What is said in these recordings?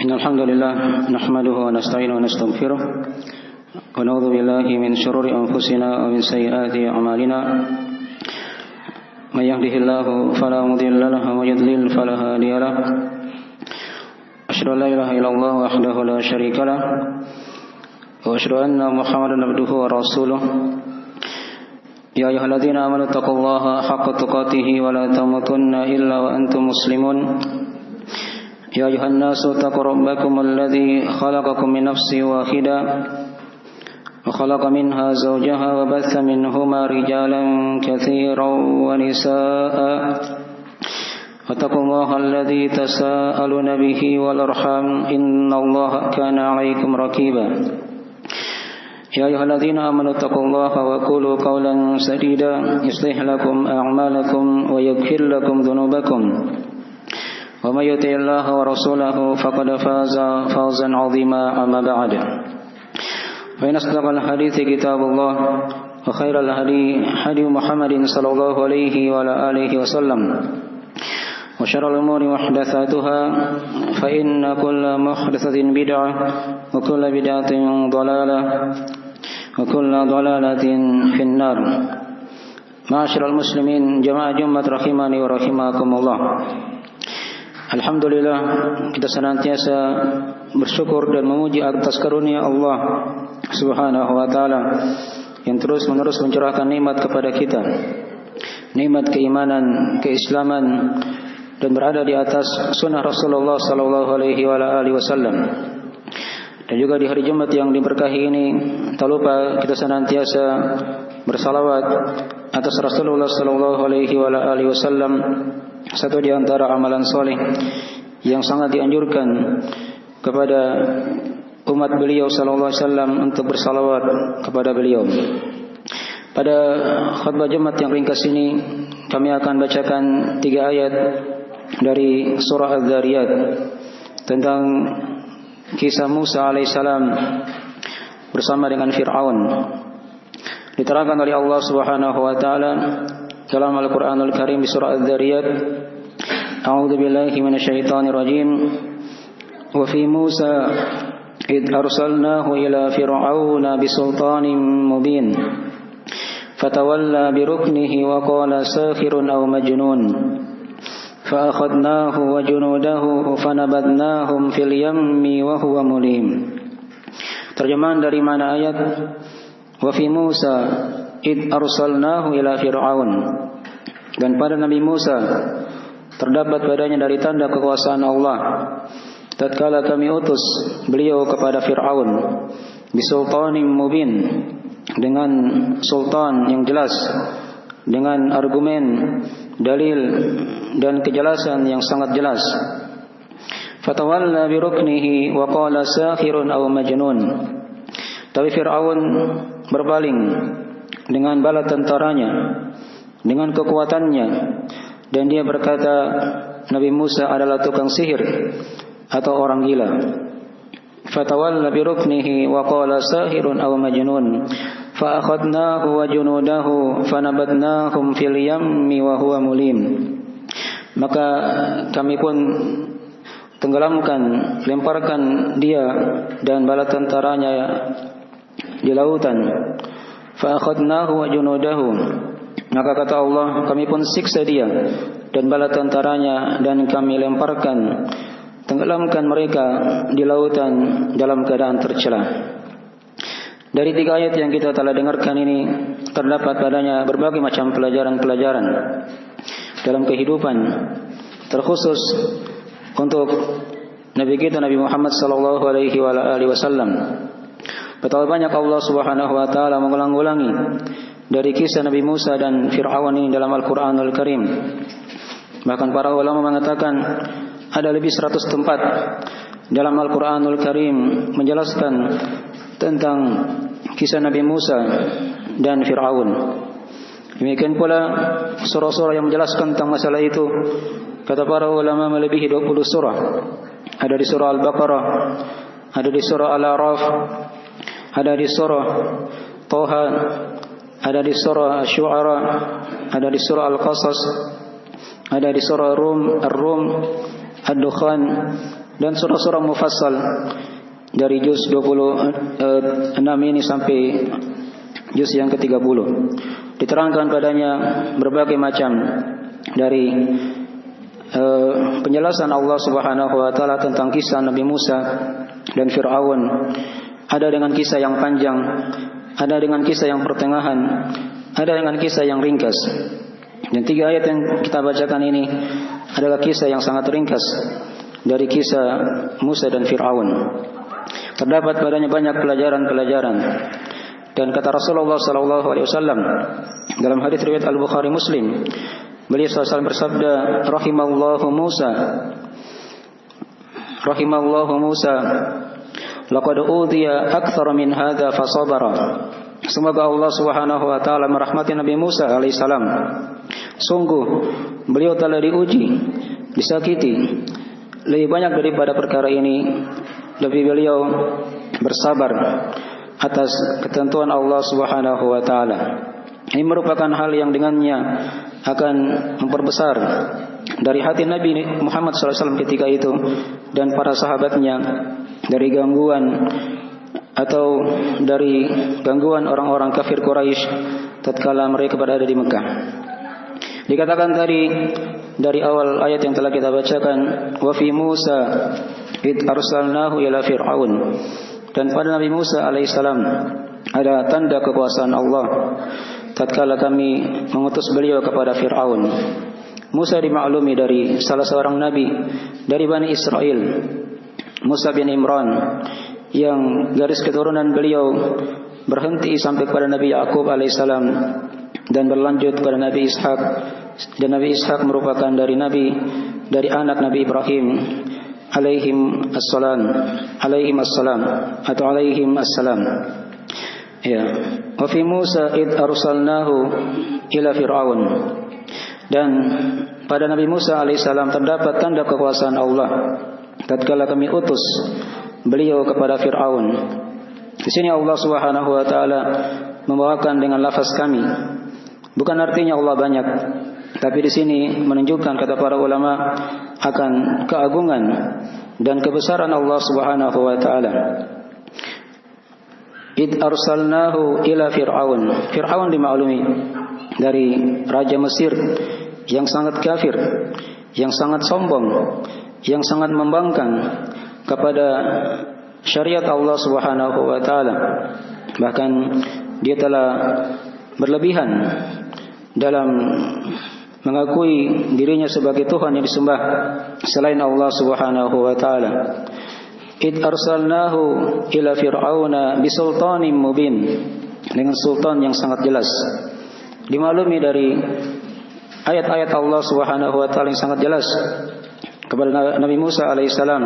Innal hamdalillah nahmaduhu wa nasta'inuhu wa nastaghfiruh wa na'udzu billahi min shururi anfusina wa min sayyiati a'malina. May yahdihillahu fala mudilla lahu wa may yudlil fala hadiya lahu. Asyhadu an la ilaha illallah wahdahu la syarika lah wa asyhadu anna Muhammadan abduhu wa rasuluh. Ya ayyuhalladzina amanu taqullaha haqqa tuqatih wa la tamutunna illa wa antum muslimun. Ya ayuhan nasu taqu rabbakum alladhi khalaqakum min nafsin wahidah wa khalaqa minha zawjaha wa batha minhuma rijalan katsiran wa nisaa'a wattaqullaha alladhi tasaaluna bihi wal arham innallaha kana 'alaykum raqiba. Ya ayyuhalladzina amanu taqullaha wa qulu qawlan sadida yuslih lakum a'malakum wa yaghfir lakum dhunubakum. Wa may yuti'illaha wa rasulahu faqad faza fawzan 'azima amma ba'd. Fa inna asdaqal hadithi kitabullah wa khairal hadi hadi Muhammadin sallallahu alaihi wa ala alihi wasallam. Wa syarrul umuri muhdatsatuha fa inna kulla muhdatsatin bid'ah wa kulla bid'atin dhalalah wa kulla dhalalatin finnar. Ma'asyiral muslimin jamaah Jumat rahimani wa rahimakumullah. Alhamdulillah, kita senantiasa bersyukur dan memuji atas karunia Allah Subhanahu wa taala yang terus-menerus mencurahkan nikmat kepada kita. Nikmat keimanan, keislaman dan berada di atas sunnah Rasulullah sallallahu alaihi wasallam. Dan juga di hari Jumat yang diberkahi ini, tak lupa kita senantiasa bersalawat atas Rasulullah sallallahu alaihi wasallam. Satu di antara amalan soleh yang sangat dianjurkan kepada umat beliau sallallahu alaihi wasallam untuk bersalawat kepada beliau. Pada khutbah Jumat yang ringkas ini kami akan bacakan 3 ayat dari surah Az-Zariyat tentang kisah Musa alaihissalam bersama dengan Fir'aun. Diterangkan oleh Allah Subhanahu wa taala dalam Al-Qur'anul Karim di surah Az-Zariyat, A'udzu billahi minasyaitonir rajim. Wa fi Musa id arsalnahu ila fir'auna bisultanin mubin fatawalla biruknihi wa qala sahirun aw majnun fa akhadnahu wa junudahu fanabadnahum fil yammi wa huwa mulim. Terjemahan dari mana ayat? Wa fi Musa id arsalnahu ila fir'aun, dan pada Nabi Musa terdapat padanya dari tanda kekuasaan Allah tatkala kami utus beliau kepada Fir'aun bisultanin mubin, dengan sultan yang jelas, dengan argumen, dalil dan kejelasan yang sangat jelas. Fatawalla biruknihi wa qala sahirun aw majnun. Tapi Fir'aun berpaling dengan bala tentaranya, dengan kekuatannya, dan dia berkata Nabi Musa adalah tukang sihir atau orang gila. Fatawalla biruknihi wa qala sahirun aw majnun fa akhadnahu wa junudahu fanabadnahum fil yammi wa huwa mulim. Maka kami pun tenggelamkan, lemparkan dia dan bala tentaranya di lautan. Fa akhadnahu wa junudahu, maka kata Allah, kami pun siksa dia dan bala tentaranya, dan kami lemparkan, tenggelamkan mereka di lautan dalam keadaan tercela. Dari 3 ayat yang kita telah dengarkan ini terdapat padanya berbagai macam pelajaran-pelajaran dalam kehidupan, terkhusus untuk Nabi kita Nabi Muhammad sallallahu alaihi wasallam. Betapa banyak Allah Subhanahu wa taala mengulang-ulangi dari kisah Nabi Musa dan Fir'aun ini dalam Al-Qur'anul Karim. Bahkan para ulama mengatakan ada lebih 100 tempat dalam Al-Qur'anul Karim menjelaskan tentang kisah Nabi Musa dan Fir'aun. Demikian pula surah-surah yang menjelaskan tentang masalah itu, kata para ulama melebihi 20 surah. Ada di surah Al-Baqarah, ada di surah Al-A'raf, ada di surah Toha, ada di surah Asy-Syu'ara, ada di surah Al-Qasas, ada di surah Ar-Rum, Ad-Dukhan, dan surah-surah mufassal dari juz 26 ini sampai juz yang ke-30. Diterangkan padanya berbagai macam dari penjelasan Allah Subhanahu wa taala tentang kisah Nabi Musa dan Fir'aun. Ada dengan kisah yang panjang, ada dengan kisah yang pertengahan, ada dengan kisah yang ringkas. Dan 3 ayat yang kita bacakan ini adalah kisah yang sangat ringkas dari kisah Musa dan Fir'aun. Terdapat padanya banyak pelajaran-pelajaran. Dan kata Rasulullah sallallahu alaihi wasallam dalam hadis riwayat Al-Bukhari Muslim, beliau SAW bersabda, rahimallahu Musa laqad udhiya akthar min hadza fasabara. Semoga Allah Subhanahu wa taala merahmati Nabi Musa alaihissalam. Sungguh beliau telah diuji, disakiti lebih banyak daripada perkara ini, tapi beliau bersabar atas ketentuan Allah Subhanahu wa taala. Ini merupakan hal yang dengannya akan memperbesar dari hati Nabi Muhammad SAW ketika itu dan para sahabatnya dari gangguan atau dari gangguan orang-orang kafir Quraisy tatkala mereka berada di Mekah. Dikatakan tadi dari awal ayat yang telah kita bacakan, wa fi Musa id arsalnahu ila fir'aun, dan pada Nabi Musa alaihissalam ada tanda kekuasaan Allah tatkala kami mengutus beliau kepada Fir'aun. Musa dimaklumi dari salah seorang nabi dari Bani Israel, Musa bin Imran, yang garis keturunan beliau berhenti sampai kepada Nabi Yakub alaihissalam dan berlanjut kepada Nabi Ishak, dan Nabi Ishak merupakan dari anak Nabi Ibrahim alaihim assalam. Ya, wa fi Musa id arsalnahu ila fir'aun, dan pada Nabi Musa alaihissalam terdapat tanda kekuasaan Allah tatkala kami utus beliau kepada Fir'aun. Di sini Allah Subhanahu wa taala membawakan dengan lafaz kami. Bukan artinya Allah banyak, tapi di sini menunjukkan kata para ulama akan keagungan dan kebesaran Allah Subhanahu wa taala. Id arsalnahu ila Fir'aun. Fir'aun dimaklumi dari raja Mesir yang sangat kafir, yang sangat sombong, yang sangat membangkang kepada syariat Allah Subhanahu wa taala. Bahkan dia telah berlebihan dalam mengakui dirinya sebagai Tuhan yang disembah selain Allah Subhanahu wa taala. Id arsalnahu ila fir'auna bisultanin mubin, dengan sultan yang sangat jelas. Dimaklumi dari ayat-ayat Allah Subhanahu wa taala yang sangat jelas kepada Nabi Musa alaihissalam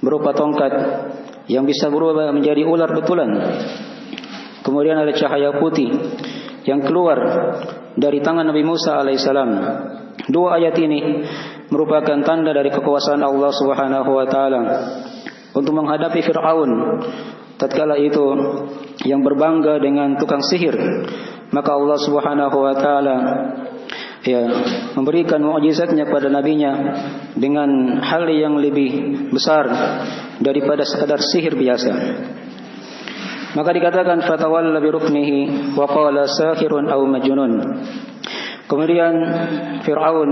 berupa tongkat yang bisa berubah menjadi ular betulan. Kemudian ada cahaya putih yang keluar dari tangan Nabi Musa alaihissalam. 2 ayat ini merupakan tanda dari kekuasaan Allah Subhanahu wa taala untuk menghadapi Fir'aun tatkala itu yang berbangga dengan tukang sihir. Maka Allah Subhanahu wa taala memberikan mukjizatnya pada nabinya dengan hal yang lebih besar daripada sekadar sihir biasa. Maka dikatakan fatawalla bi ruknihi wa qala sahirun aw majnun. Kemudian Fir'aun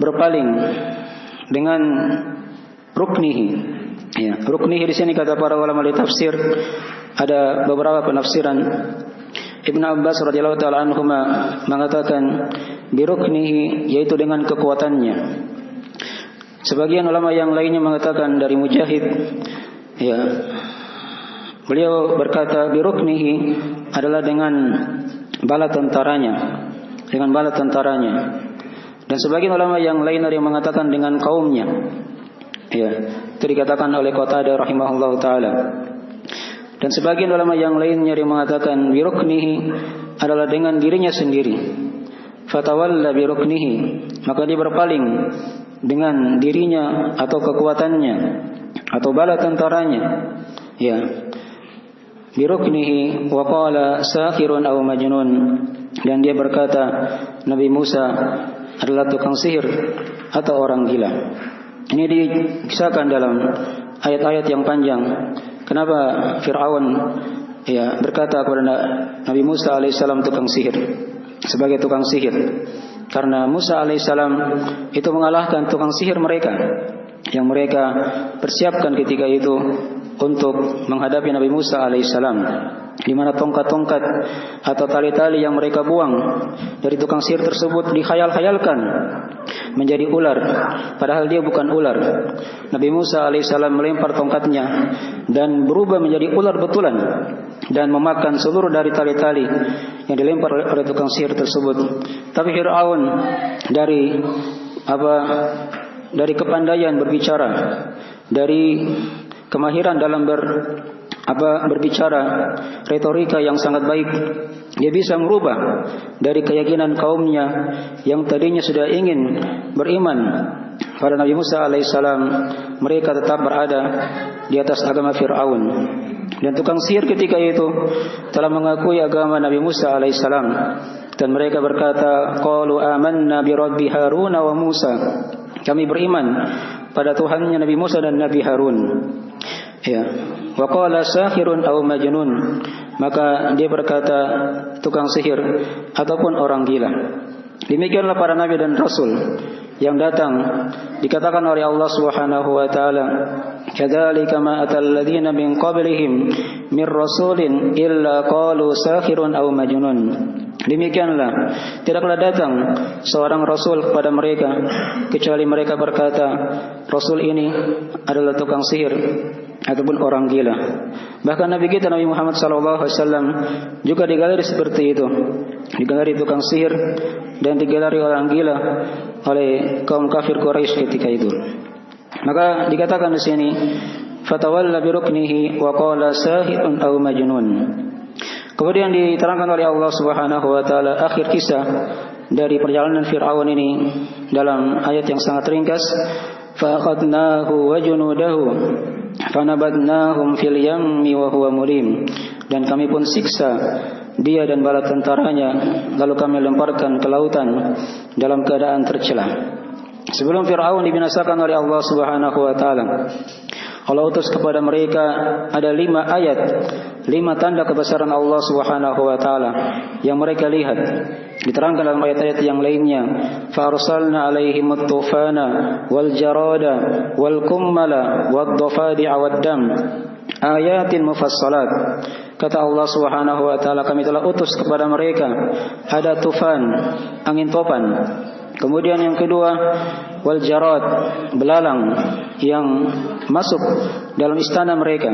berpaling dengan ruknihi. Ya, ruknihi di sini kata para ulama tafsir ada beberapa penafsiran. Ibnu Abbas radhiyallahu taala anhuma mengatakan bi ruknihi, yaitu dengan kekuatannya. Sebagian ulama yang lainnya mengatakan dari Mujahid, ya, beliau berkata bi ruknihi adalah dengan bala tentaranya, Dan sebagian ulama yang lain ada yang mengatakan dengan kaumnya. Ya, itu dikatakan oleh Qatadah rahimahullahu taala. Dan sebagian ulama yang lainnya yang mengatakan bi ruknihi adalah dengan dirinya sendiri. Fatawalla bi ruknihi, maka dia berpaling dengan dirinya atau kekuatannya atau bala tentaranya. Ya. Bi ruknihi wa qala sahirun aw majnun, dan dia berkata Nabi Musa adalah tukang sihir atau orang gila. Ini dikisahkan dalam ayat-ayat yang panjang. Kenapa Fir'aun berkata kepada Nabi Musa alaihissalam tukang sihir, sebagai tukang sihir? Karena Musa alaihissalam itu mengalahkan tukang sihir mereka yang mereka persiapkan ketika itu untuk menghadapi Nabi Musa alaihissalam, di mana tongkat-tongkat atau tali-tali yang mereka buang dari tukang sihir tersebut dikhayal-khayalkan menjadi ular, padahal dia bukan ular. Nabi Musa alaihissalam melempar tongkatnya dan berubah menjadi ular betulan dan memakan seluruh dari tali-tali yang dilempar oleh tukang sihir tersebut. Tapi Fir'aun dari kepandaian berbicara, dari kemahiran dalam berbicara, retorika yang sangat baik, dia bisa merubah dari keyakinan kaumnya yang tadinya sudah ingin beriman pada Nabi Musa alaihissalam, mereka tetap berada di atas agama Fir'aun. Dan tukang sihir ketika itu telah mengakui agama Nabi Musa alaihissalam, dan mereka berkata, qalu amanna bi rabbi Harun wa Musa, kami beriman pada Tuhannya Nabi Musa dan Nabi Harun. Wa qala sahirun aw majnun, maka dia berkata tukang sihir ataupun orang gila. Demikianlah para nabi dan rasul yang datang, dikatakan oleh Allah Subhanahu wa taala, kadzalika ma atal ladzina min qablihim mir rasulin illa qalu sahirun aw majnun. Demikianlah tidaklah datang seorang rasul kepada mereka kecuali mereka berkata, rasul ini adalah tukang sihir ataupun orang gila. Bahkan Nabi kita Nabi Muhammad SAW juga digelari seperti itu, digelari tukang sihir dan digelari orang gila oleh kaum kafir Quraisy ketika itu. Maka dikatakan di sini, fatawalla bi ruknihi wa qala sahirun aw majnun. Kemudian diterangkan oleh Allah Subhanahu wa taala akhir kisah dari perjalanan Fir'aun ini dalam ayat yang sangat ringkas, fa akhadnahu wa junudahu fanabadnahum fil yammi wa huwa mulim, dan kami pun siksa dia dan bala tentaranya, lalu kami lemparkan ke lautan dalam keadaan tercela. Sebelum Fir'aun dibinasakan oleh Allah Subhanahu wa taala, Allah utus kepada mereka ada 5 ayat, 5 tanda kebesaran Allah Subhanahu wa taala yang mereka lihat. Diterangkan dalam ayat-ayat yang lainnya, fa arsalna alaihimut tufana wal jarada wal kummala wad dafadi'a wad dam ayatin mufassalat. Kata Allah Subhanahu wa taala, kami telah utus kepada mereka ada tufan, angin topan. Kemudian yang kedua, wal jarad, belalang yang masuk dalam istana mereka.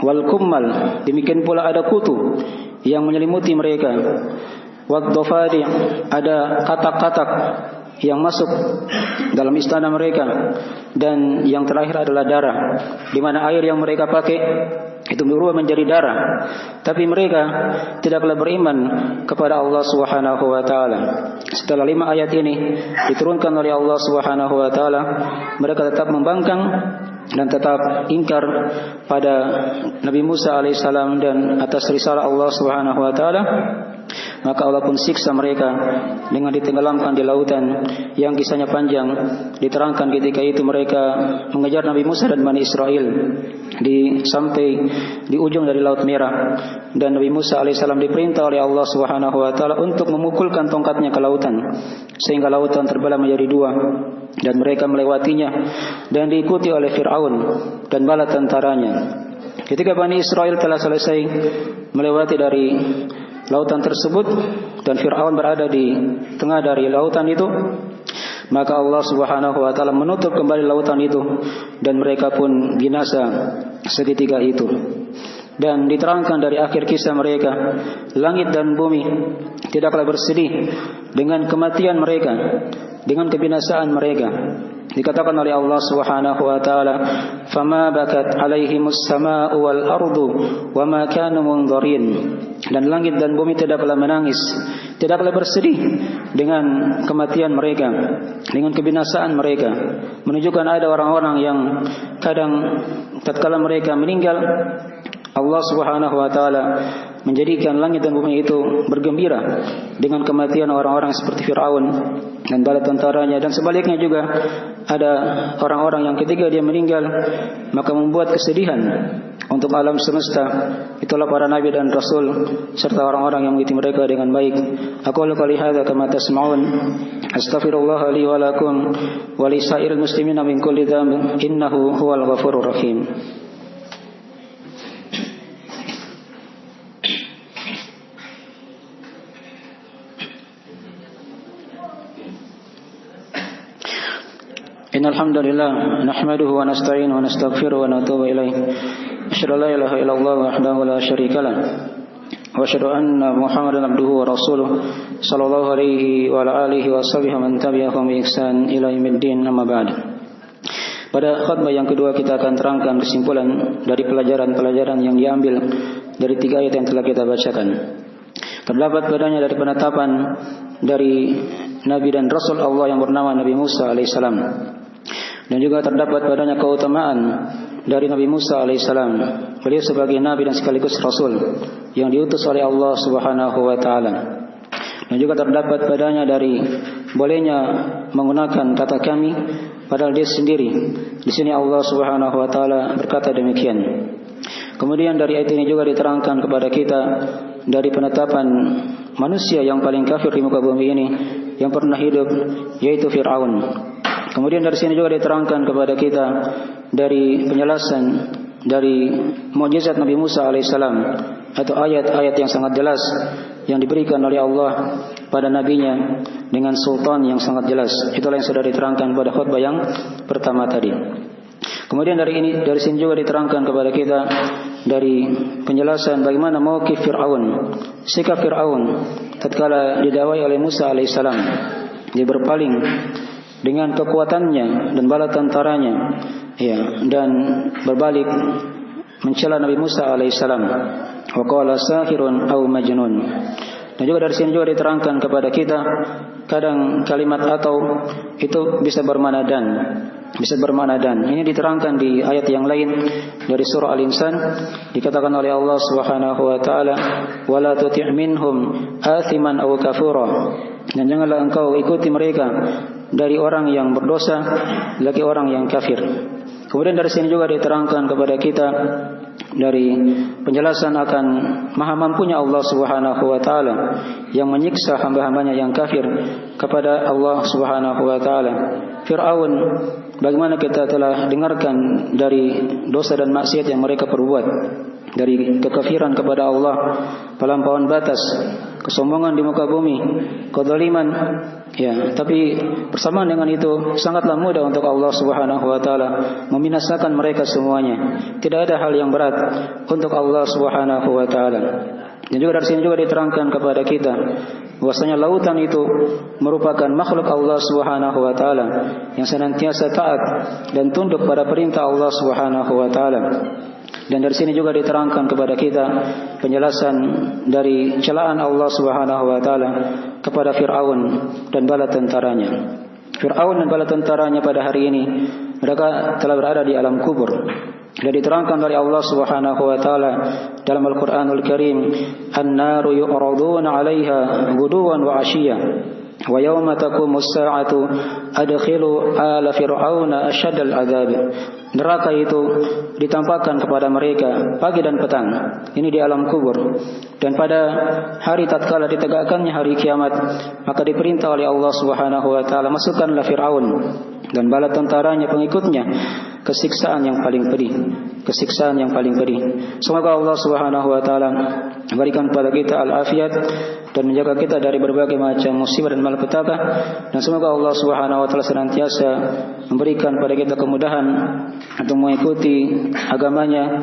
Wal kummal, demikian pula ada kutu yang menyelimuti mereka. Wad dafadi, ada katak-katak yang masuk dalam istana mereka. Dan yang terakhir adalah darah, di mana air yang mereka pakai itu berubah menjadi darah. Tapi mereka tidaklah beriman kepada Allah Subhanahu wa taala. Setelah 5 ayat ini diturunkan oleh Allah Subhanahu wa taala, mereka tetap membangkang dan tetap ingkar pada Nabi Musa alaihissalam dan atas risalah Allah Subhanahu wa taala. Maka Allah pun siksa mereka dengan ditenggelamkan di lautan yang kisahnya panjang. Diterangkan ketika itu mereka mengejar Nabi Musa dan Bani Israel sampai di ujung dari Laut Merah, dan Nabi Musa alaihissalam diperintah oleh Allah Subhanahu wa taala untuk memukulkan tongkatnya ke lautan sehingga lautan terbelah menjadi 2, dan mereka melewatinya dan diikuti oleh Fir'aun dan bala tentaranya. Ketika Bani Israel telah selesai melewati dari lautan tersebut dan Fir'aun berada di tengah dari lautan itu, maka Allah Subhanahu wa taala menutup kembali lautan itu dan mereka pun binasa seketika itu. Dan diterangkan dari akhir kisah mereka, langit dan bumi tidaklah bersedih dengan kematian mereka, dengan kebinasaan mereka. Dikatakan oleh Allah Subhanahu wa taala, "Fama bakat 'alaihimus samaa'u wal ardu wa ma kanu munzarin." Dan langit dan bumi tidaklah menangis, tidaklah bersedih dengan kematian mereka, dengan kebinasaan mereka. Menunjukkan ada orang-orang yang kadang tatkala mereka meninggal, Allah Subhanahu wa taala menjadikan langit dan bumi itu bergembira dengan kematian orang-orang seperti Fir'aun dan bala tentaranya, dan sebaliknya juga ada orang-orang yang ketika dia meninggal maka membuat kesedihan untuk alam semesta. Itulah para nabi dan rasul serta orang-orang yang mengikuti mereka dengan baik. Aqulu qouli hadza kama tasma'un, astaghfirullah li wa lakum wa li sa'iril muslimina min kulli dhanbin innahu huwal ghafurur rahim. Innal hamdalillah nahmaduhu wa nasta'inuhu wa nastaghfiruhu wa natubu ilaih. Asyhadu an la ilaha illallah wahdahu la syarika lah wa asyhadu anna Muhammadan abduhu wa rasuluh sallallahu alaihi wa ala alihi wa sahbihi man tabi'ahum bi ihsan ila yaumiddin, amma ba'd. Pada khutbah yang kedua kita akan terangkan kesimpulan dari pelajaran-pelajaran yang diambil dari 3 ayat yang telah kita bacakan. Terdapat padanya dari penetapan dari Nabi dan Rasul Allah yang bernama Nabi Musa alaihissalam, dan juga terdapat padanya keutamaan dari Nabi Musa alaihissalam. Beliau sebagai Nabi dan sekaligus Rasul yang diutus oleh Allah subhanahu wa ta'ala. Dan juga terdapat padanya dari bolehnya menggunakan kata kami padahal dia sendiri. Di sini Allah subhanahu wa ta'ala berkata demikian. Kemudian dari ayat ini juga diterangkan kepada kita dari penetapan manusia yang paling kafir di muka bumi ini yang pernah hidup, yaitu Fir'aun. Kemudian dari sini juga diterangkan kepada kita dari penjelasan dari mukjizat Nabi Musa alaihissalam atau ayat-ayat yang sangat jelas yang diberikan oleh Allah pada nabinya dengan sultan yang sangat jelas. Itulah yang sudah diterangkan pada khutbah yang pertama tadi. Kemudian dari sini juga diterangkan kepada kita dari penjelasan bagaimana mauqif Fir'aun, sikap Fir'aun tatkala didakwai oleh Musa alaihissalam. Dia berpaling dengan kekuatannya dan bala tentaranya, dan berbalik mencela Nabi Musa alaihissalam. Wa qala sahirun aw majnun. Dan juga dari sini juga diterangkan kepada kita kadang kalimat atau itu bisa bermakna dan. Ini diterangkan di ayat yang lain dari surah Al-Insan, dikatakan oleh Allah Subhanahu wa taala, "Wala tuti' minhum athiman aw kafura." Dan janganlah engkau ikuti mereka dari orang yang berdosa lagi orang yang kafir. Kemudian dari sini juga diterangkan kepada kita dari penjelasan akan maha mampunya Allah Subhanahu wa taala yang menyiksa hamba-hambanya yang kafir kepada Allah Subhanahu wa taala. Fir'aun, bagaimana kita telah dengarkan dari dosa dan maksiat yang mereka perbuat, dari kekafiran kepada Allah, pelampauan batas, kesombongan di muka bumi, kezaliman. Tapi bersamaan dengan itu sangatlah mudah untuk Allah Subhanahu wa taala membinasakan mereka semuanya. Tidak ada hal yang berat untuk Allah Subhanahu wa taala. Dan juga dari sini juga diterangkan kepada kita bahwasanya lautan itu merupakan makhluk Allah Subhanahu wa taala yang senantiasa taat dan tunduk pada perintah Allah Subhanahu wa taala. Dan dari sini juga diterangkan kepada kita penjelasan dari celaan Allah Subhanahu wa taala kepada Fir'aun dan bala tentaranya. Fir'aun dan bala tentaranya pada hari ini mereka telah berada di alam kubur. Dan diterangkan dari Allah Subhanahu wa taala dalam Al-Qur'anul Karim, "An-naru yu'raduna 'alaiha ghuduwan wa 'ashiyya wa yawma taqumus sa'atu adkhilu ala fir'auna asyaddal 'adzab." Neraka itu ditampakkan kepada mereka pagi dan petang. Ini di alam kubur. Dan pada hari tatkala ditegakkannya hari kiamat, maka diperintah oleh Allah Subhanahu wa taala, masukkanlah Fir'aun dan bala tentaranya pengikutnya ke siksaan yang paling pedih. Semoga Allah Subhanahu wa taala berikan kepada kita al-afiat dan menjaga kita dari berbagai macam musibah dan malapetaka, dan semoga Allah Subhanahu wa taala senantiasa memberikan kepada kita kemudahan untuk mengikuti agamanya,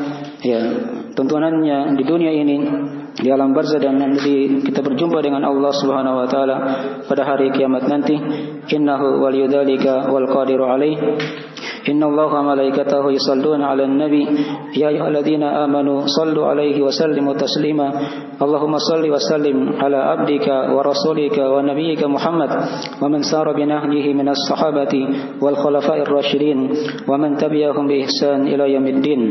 tuntunannya di dunia ini, di alam barzah, dan nanti kita berjumpa dengan Allah Subhanahu wa taala pada hari kiamat nanti. Innahu waliyudzalika wal qadiru alaih. Inna Allaha wa malaikatahu yusalluna 'alan nabi ya ayyuhalladzina amanu sallu 'alaihi wa sallimu taslima. Allahumma salli wa sallim ala abdika wa rasulika wa nabiyyika Muhammad wa man sara bi nahjihi minas sahabati wal khulafa'ir rasyidin wa man tabi'ahum bi ihsan ila yaumiddin.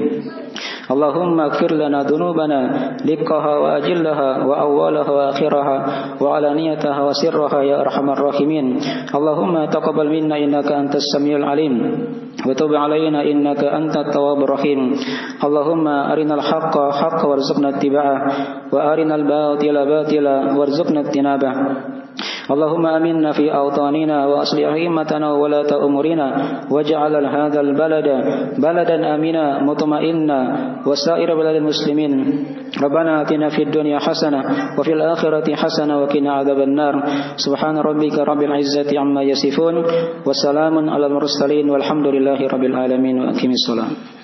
Allahumma ighfir lana dhunubana liqaha wa وأجلها وأولها وآخرها وعلانيتها وسرها يا أرحم الراحمين. اللهم تقبل منا إنك أنت السميع العليم وتب علينا إنك أنت التواب الرحيم. اللهم أرنا الحق حقا وارزقنا اتباعه وأرنا الباطل باطلا وارزقنا اجتنابه. اللهم آمنا في أوطاننا وأصلح أئمتنا وولاة أمورنا واجعل هذا البلد بلدا آمنا مطمئنا وسائر بلاد المسلمين. ربنا آتنا في الدنيا حسنة وفي الآخرة حسنة وقنا عذاب النار. سبحان ربك رب العزة عما يصفون وسلام على المرسلين والحمد لله رب العالمين وأقم الصلاة.